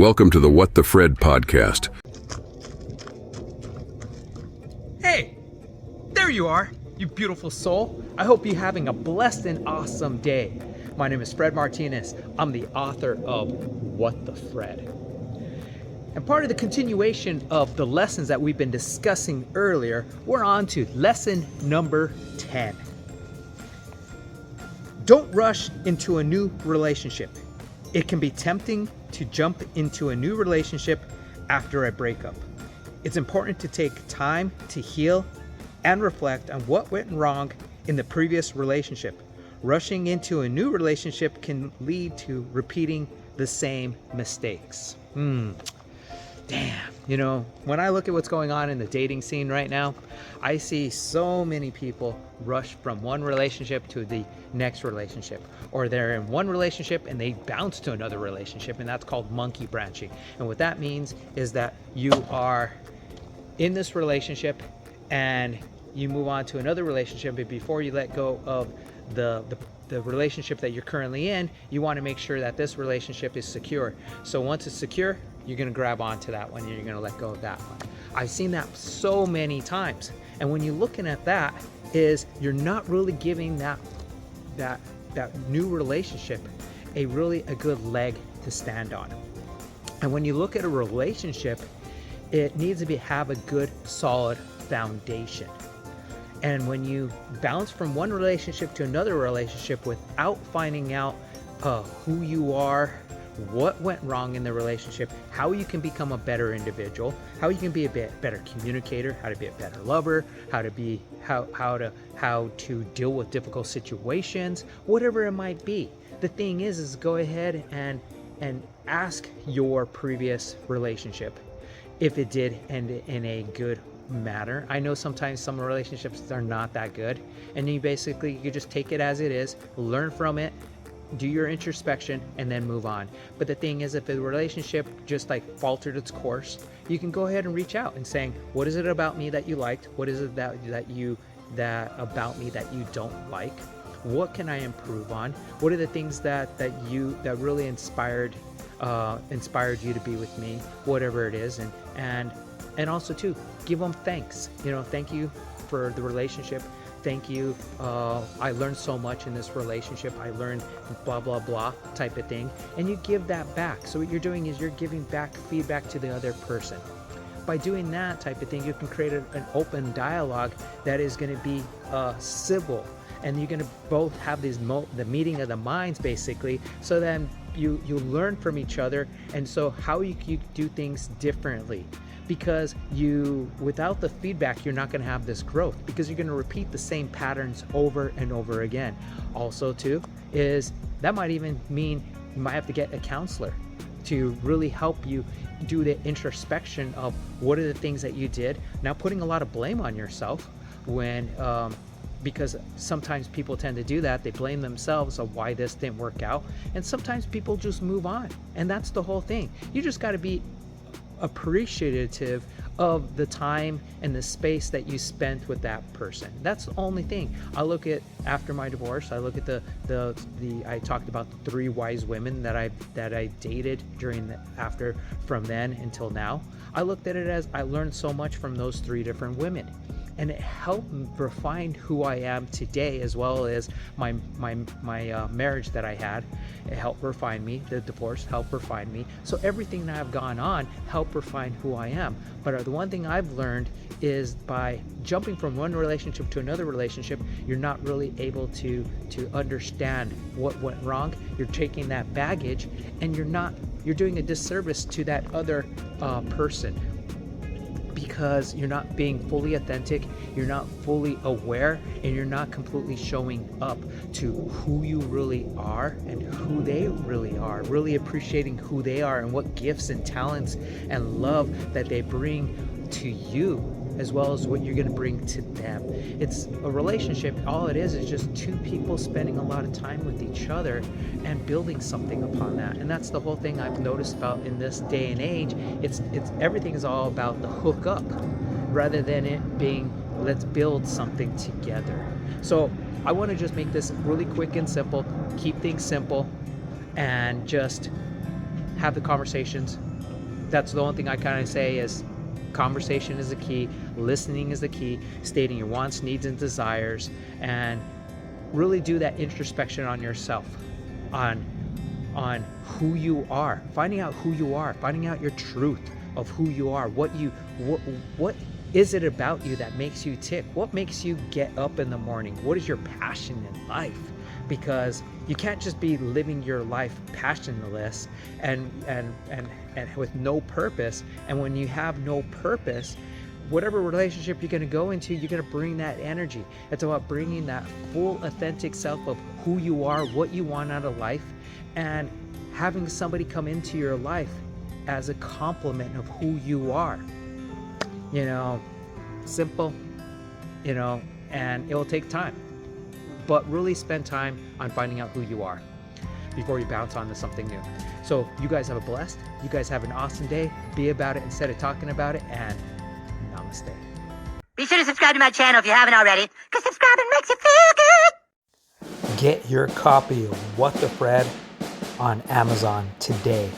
Welcome to the What the Fred podcast. Hey, there you are, you beautiful soul. I hope you're having a blessed and awesome day. My name is Fred Martinez. I'm the author of What the Fred. And part of the continuation of the lessons that we've been discussing earlier, we're on to lesson number 10. Don't rush into a new relationship. It can be tempting to jump into a new relationship after a breakup. It's important to take time to heal and reflect on what went wrong in the previous relationship. Rushing into a new relationship can lead to repeating the same mistakes. Damn, when I look at what's going on in the dating scene right now, I see so many people rush from one relationship to the next relationship, or they're in one relationship and they bounce to another relationship, and that's called monkey branching. And what that means is that you are in this relationship and you move on to another relationship, but before you let go of the relationship that you're currently in, you want to make sure that this relationship is secure. So once it's secure, you're going to grab onto that one and you're going to let go of that one. I've seen that so many times. And when you're looking at that, is you're not really giving that new relationship a good leg to stand on. And when you look at a relationship, it needs to have a good solid foundation. And when you bounce from one relationship to another relationship without finding out who you are, what went wrong in the relationship, how you can become a better individual, how you can be a better communicator, how to be a better lover, how to deal with difficult situations, whatever it might be. The thing is go ahead and ask your previous relationship if it did end in a good manner. I know sometimes some relationships are not that good, and you just take it as it is, learn from it, do your introspection, and then move on. But the thing is, if the relationship just faltered its course, you can go ahead and reach out and saying, what is it about me that you liked? What is it that about me that you don't like? What can I improve on? What are the things that really inspired you to be with me? Whatever it is, and also too, give them thanks. Thank you for the relationship. Thank you. I learned so much in this relationship. I learned blah, blah, blah type of thing. And you give that back. So what you're doing is you're giving back feedback to the other person. By doing that type of thing, you can create an open dialogue that is going to be civil. And you're going to both have the meeting of the minds, basically, so then you learn from each other. And so how you do things differently. Because without the feedback, you're not going to have this growth, because you're going to repeat the same patterns over and over again. Also too, is that might even mean you might have to get a counselor to really help you do the introspection of what are the things that you did. Now, putting a lot of blame on yourself because sometimes people tend to do that. They blame themselves of why this didn't work out. And sometimes people just move on. And that's the whole thing. You just got to be appreciative of the time and the space that you spent with that person. That's the only thing. I look at, after my divorce, I look at I talked about the 3 wise women that I dated from then until now. I looked at it as I learned so much from those 3 different women. And it helped refine who I am today, as well as my marriage that I had. It helped refine me. The divorce helped refine me. So everything that I've gone on helped refine who I am. But the one thing I've learned is by jumping from one relationship to another relationship, you're not really able to understand what went wrong. You're taking that baggage, and you're doing a disservice to that other person. Because you're not being fully authentic, you're not fully aware, and you're not completely showing up to who you really are and who they really are, really appreciating who they are and what gifts and talents and love that they bring to you, as well as what you're going to bring to them. It's a relationship. All it is just 2 people spending a lot of time with each other and building something upon that. And that's the whole thing I've noticed about in this day and age. It's everything is all about the hook up rather than it being let's build something together. So I want to just make this really quick and simple, keep things simple, and just have the conversations, that's the only thing I kind of say is conversation is the key, listening is the key, stating your wants, needs, and desires, and really do that introspection on yourself, on who you are, finding out who you are, finding out your truth of who you are, what is it about you that makes you tick? What makes you get up in the morning? What is your passion in life? Because you can't just be living your life passionless and with no purpose. And when you have no purpose, whatever relationship you're going to go into, you're going to bring that energy. It's about bringing that full authentic self of who you are, what you want out of life, and having somebody come into your life as a complement of who you are. You know, simple, you know, and it will take time, but really spend time on finding out who you are before you bounce onto something new. So you guys have a blessed, you guys have an awesome day. Be about it instead of talking about it, and namaste. Be sure to subscribe to my channel if you haven't already, because subscribing makes you feel good. Get your copy of What the Fred on Amazon today.